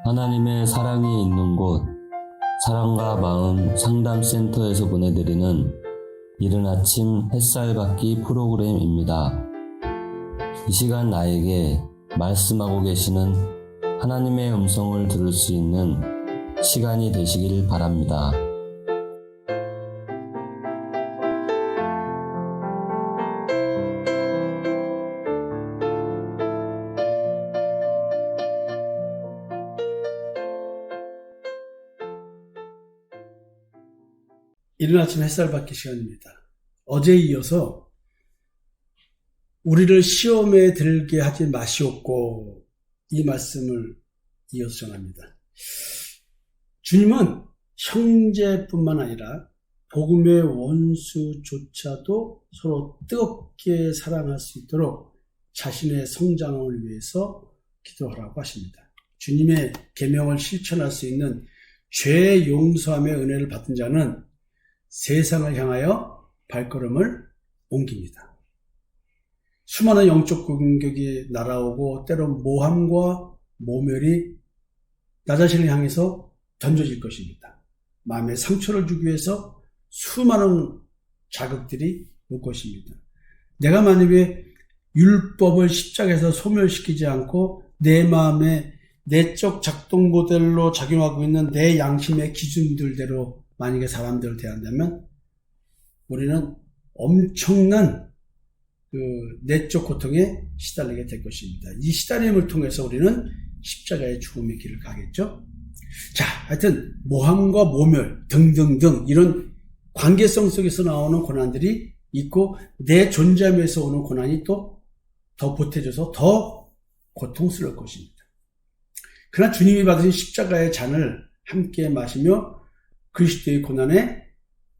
하나님의 사랑이 있는 곳, 사랑과 마음 상담센터에서 보내드리는 이른 아침 햇살 받기 프로그램입니다. 이 시간 나에게 말씀하고 계시는 하나님의 음성을 들을 수 있는 시간이 되시길 바랍니다. 이른 아침 햇살 받기 시간입니다. 어제에 이어서 우리를 시험에 들게 하지 마시옵고 이 말씀을 이어서 전합니다. 주님은 형제뿐만 아니라 복음의 원수조차도 서로 뜨겁게 사랑할 수 있도록 자신의 성장을 위해서 기도하라고 하십니다. 주님의 계명을 실천할 수 있는 죄 용서함의 은혜를 받은 자는 세상을 향하여 발걸음을 옮깁니다. 수많은 영적 공격이 날아오고 때론 모함과 모멸이 나 자신을 향해서 던져질 것입니다. 마음에 상처를 주기 위해서 수많은 자극들이 올 것입니다. 내가 만약에 율법을 십자가에서 소멸시키지 않고 내 마음에 내적 작동 모델로 작용하고 있는 내 양심의 기준들대로 만약에 사람들을 대한다면 우리는 엄청난 내적 고통에 시달리게 될 것입니다. 이 시달림을 통해서 우리는 십자가의 죽음의 길을 가겠죠. 자, 하여튼 모함과 모멸 등등등 이런 관계성 속에서 나오는 고난들이 있고 내 존재함에서 오는 고난이 또 더 보태져서 더 고통스러울 것입니다. 그러나 주님이 받으신 십자가의 잔을 함께 마시며 그리스도의 고난에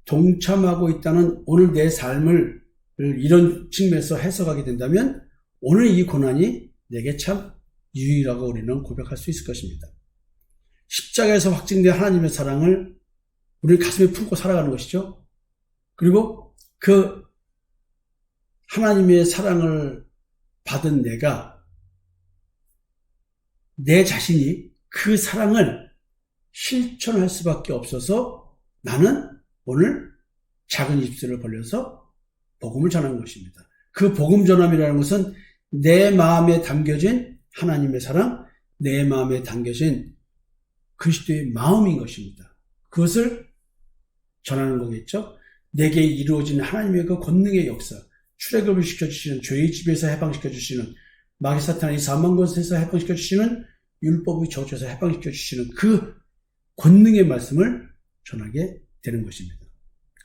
동참하고 있다는 오늘 내 삶을 이런 측면에서 해석하게 된다면 오늘 이 고난이 내게 참 유일하고 우리는 고백할 수 있을 것입니다. 십자가에서 확증된 하나님의 사랑을 우리 가슴에 품고 살아가는 것이죠. 그리고 그 하나님의 사랑을 받은 내 자신이 그 사랑을 실천할 수밖에 없어서 나는 오늘 작은 입술을 벌려서 복음을 전하는 것입니다. 그 복음 전함이라는 것은 내 마음에 담겨진 하나님의 사랑, 내 마음에 담겨진 그리스도의 마음인 것입니다. 그것을 전하는 거겠죠. 내게 이루어진 하나님의 그 권능의 역사, 출애굽을 시켜주시는 죄의 집에서 해방시켜주시는 마귀 사탄의 사망 것에서 해방시켜주시는 율법의 저주에서 해방시켜주시는 그 권능의 말씀을 전하게 되는 것입니다.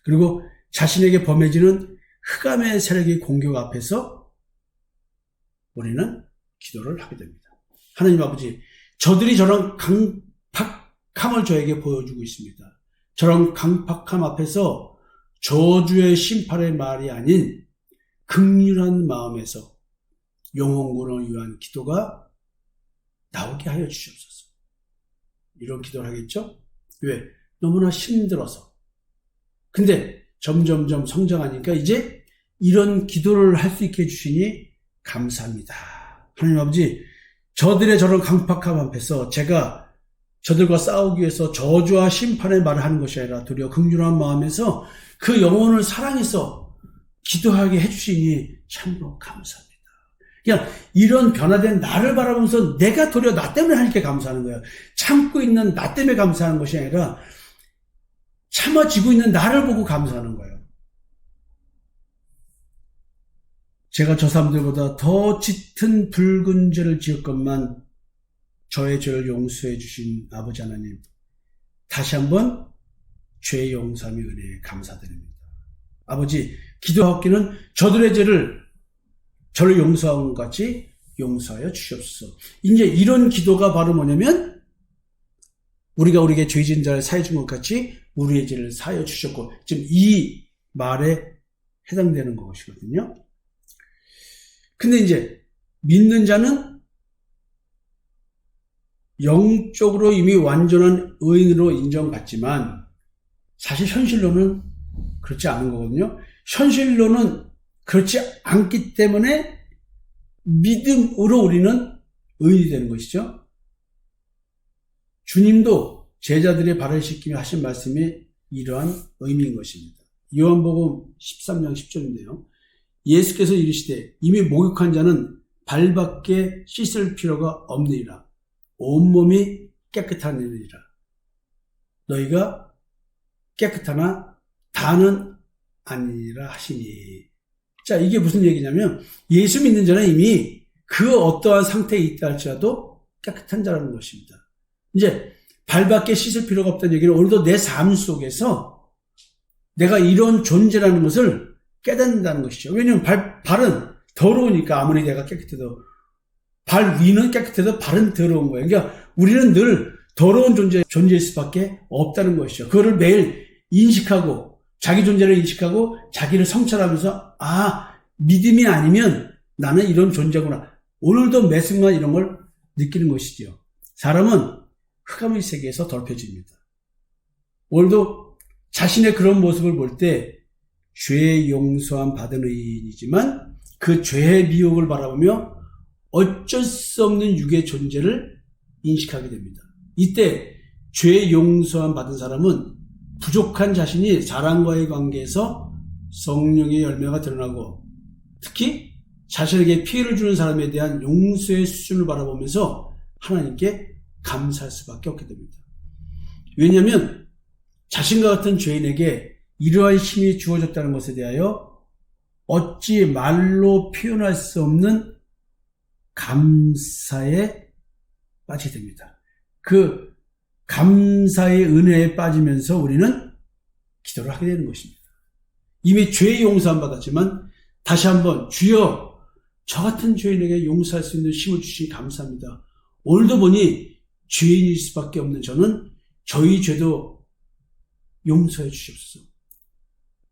그리고 자신에게 범해지는 흑암의 세력의 공격 앞에서 우리는 기도를 하게 됩니다. 하나님 아버지, 저들이 저런 강팍함을 저에게 보여주고 있습니다. 저런 강팍함 앞에서 저주의 심판의 말이 아닌 긍휼한 마음에서 영혼구원을 위한 기도가 나오게 하여 주시옵소서. 이런 기도를 하겠죠? 왜? 너무나 힘들어서. 근데 점점점 성장하니까 이제 이런 기도를 할 수 있게 해주시니 감사합니다. 하나님 아버지, 저들의 저런 강팍함 앞에서 제가 저들과 싸우기 위해서 저주와 심판의 말을 하는 것이 아니라 도리어 긍휼한 마음에서 그 영혼을 사랑해서 기도하게 해주시니 참으로 감사합니다. 그냥 이런 변화된 나를 바라보면서 내가 도리어 나 때문에 하니까 감사하는 거예요. 참고 있는 나 때문에 감사하는 것이 아니라 참아지고 있는 나를 보고 감사하는 거예요. 제가 저 사람들보다 더 짙은 붉은 죄를 지었건만 저의 죄를 용서해 주신 아버지 하나님, 다시 한번 죄 용서함의 은혜에 감사드립니다. 아버지, 기도하옵기는 저들의 죄를 저를 용서한 것 같이 용서하여 주시옵소서. 이제 이런 기도가 바로 뭐냐면 우리가 우리에게 죄진 자를 사해 준 것 같이 우리의 죄를 사하여 주셨고, 지금 이 말에 해당되는 것이거든요. 근데 이제 믿는 자는 영적으로 이미 완전한 의인으로 인정받지만 사실 현실로는 그렇지 않은 거거든요. 현실로는 그렇지 않기 때문에 믿음으로 우리는 의인이 되는 것이죠. 주님도 제자들의 발을 씻기며 하신 말씀이 이러한 의미인 것입니다. 요한복음 13장 10절인데요. 예수께서 이르시되 이미 목욕한 자는 발밖에 씻을 필요가 없느니라. 온몸이 깨끗하느니라. 너희가 깨끗하나 다는 아니니라 하시니. 자, 이게 무슨 얘기냐면 예수 믿는 자는 이미 그 어떠한 상태에 있다 할지라도 깨끗한 자라는 것입니다. 이제 발밖에 씻을 필요가 없다는 얘기는 오늘도 내 삶 속에서 내가 이런 존재라는 것을 깨닫는다는 것이죠. 왜냐하면 발은 더러우니까 아무리 내가 깨끗해도 발 위는 깨끗해도 발은 더러운 거예요. 그러니까 우리는 늘 더러운 존재일 수밖에 없다는 것이죠. 그거를 매일 인식하고 자기 존재를 인식하고 자기를 성찰하면서 믿음이 아니면 나는 이런 존재구나. 오늘도 매 순간 이런 걸 느끼는 것이죠. 사람은 흑암의 세계에서 더럽혀집니다. 오늘도 자신의 그런 모습을 볼 때 죄의 용서함 받은 의인이지만 그 죄의 미혹을 바라보며 어쩔 수 없는 육의 존재를 인식하게 됩니다. 이때 죄의 용서함 받은 사람은 부족한 자신이 사람과의 관계에서 성령의 열매가 드러나고 특히 자신에게 피해를 주는 사람에 대한 용서의 수준을 바라보면서 하나님께 감사할 수밖에 없게 됩니다. 왜냐하면 자신과 같은 죄인에게 이러한 힘이 주어졌다는 것에 대하여 어찌 말로 표현할 수 없는 감사에 빠지게 됩니다. 그 감사의 은혜에 빠지면서 우리는 기도를 하게 되는 것입니다. 이미 죄의 용서함 받았지만 다시 한번 주여 저 같은 죄인에게 용서할 수 있는 힘을 주시니 감사합니다. 오늘도 보니 죄인일 수밖에 없는 저는 저희 죄도 용서해 주시옵소서.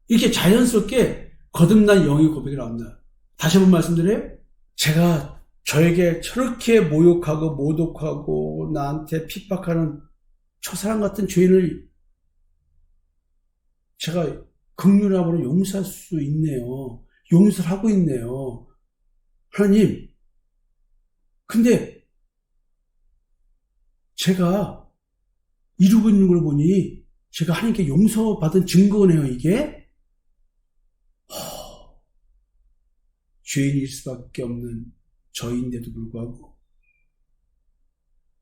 이렇게 자연스럽게 거듭난 영의 고백이 나옵니다. 다시 한번 말씀드려요. 제가 저에게 저렇게 모욕하고 모독하고 나한테 핍박하는 저 사람 같은 죄인을 제가 긍휼함으로 용서할 수 있네요. 용서를 하고 있네요. 하나님, 근데 제가 이루고 있는 걸 보니 제가 하나님께 용서받은 증거네요, 이게. 죄인일 수밖에 없는 저인데도 불구하고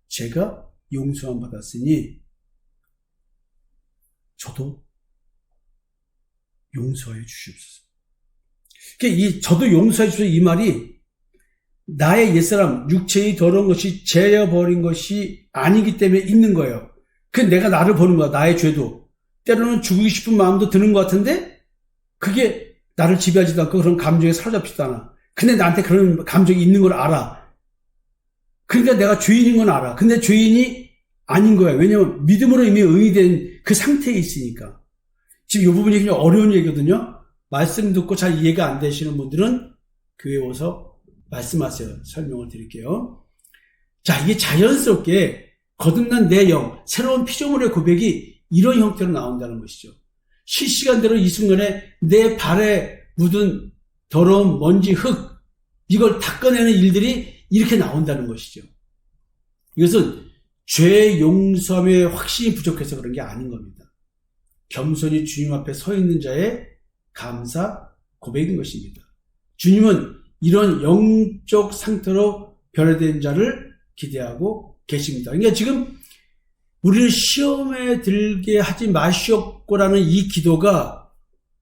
제가 용서함 받았으니 저도 용서해 주시옵소서. 이 저도 용서해 주시옵소서 이 말이 나의 옛사람 육체의 더러운 것이 재려버린 것이 아니기 때문에 있는 거예요. 그 내가 나를 보는 거야. 나의 죄도. 때로는 죽이고 싶은 마음도 드는 것 같은데 그게 나를 지배하지도 않고 그런 감정에 사로잡히지도 않아. 근데 나한테 그런 감정이 있는 걸 알아. 그러니까 내가 죄인인 건 알아. 근데 죄인이 아닌 거야. 왜냐면 믿음으로 이미 의된 그 상태에 있으니까. 지금 이 부분이 굉장히 어려운 얘기거든요. 말씀 듣고 잘 이해가 안 되시는 분들은 교회에 오서 말씀하세요. 설명을 드릴게요. 자, 이게 자연스럽게 거듭난 내 영, 새로운 피조물의 고백이 이런 형태로 나온다는 것이죠. 실시간대로 이 순간에 내 발에 묻은 더러운 먼지, 흙, 이걸 닦아내는 일들이 이렇게 나온다는 것이죠. 이것은 죄 용서함의 확신이 부족해서 그런 게 아닌 겁니다. 겸손히 주님 앞에 서 있는 자의 감사 고백인 것입니다. 주님은 이런 영적 상태로 변화된 자를 기대하고 계십니다. 그러니까 지금 우리를 시험에 들게 하지 마시옵고라는 이 기도가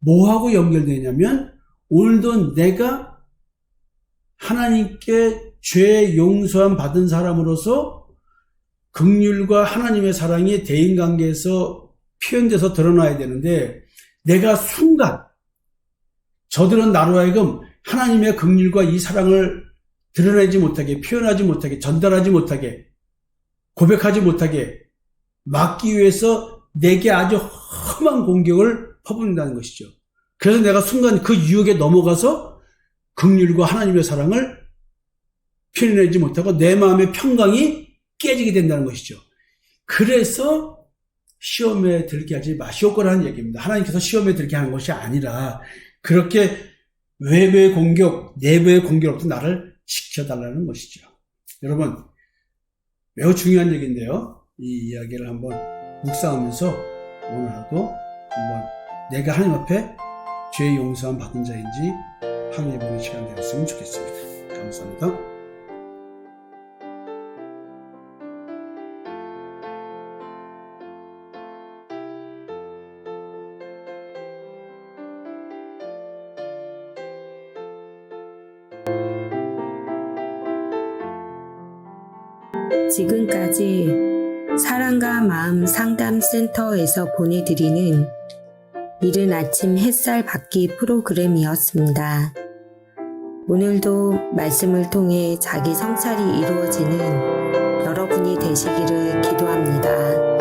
뭐하고 연결되냐면 오늘도 내가 하나님께 죄 용서함 받은 사람으로서 긍휼과 하나님의 사랑이 대인관계에서 표현돼서 드러나야 되는데 내가 순간 저들은 나로 하여금 하나님의 긍휼과 이 사랑을 드러내지 못하게 표현하지 못하게 전달하지 못하게 고백하지 못하게 막기 위해서 내게 아주 험한 공격을 퍼붓는다는 것이죠. 그래서 내가 순간 그 유혹에 넘어가서 긍휼과 하나님의 사랑을 표현하지 못하고 내 마음의 평강이 깨지게 된다는 것이죠. 그래서 시험에 들게 하지 마시옵고라는 얘기입니다. 하나님께서 시험에 들게 하는 것이 아니라 그렇게 외부의 공격, 내부의 공격으로부터 나를 지켜달라는 것이죠. 여러분, 매우 중요한 얘기인데요. 이 이야기를 한번 묵상하면서 오늘 하루도 한번 내가 하나님 앞에 죄의 용서함 받은 자인지 확인해보는 시간 되었으면 좋겠습니다. 감사합니다. 지금까지 사랑과 마음 상담센터에서 보내드리는 이른 아침 햇살 받기 프로그램이었습니다. 오늘도 말씀을 통해 자기 성찰이 이루어지는 여러분이 되시기를 기도합니다.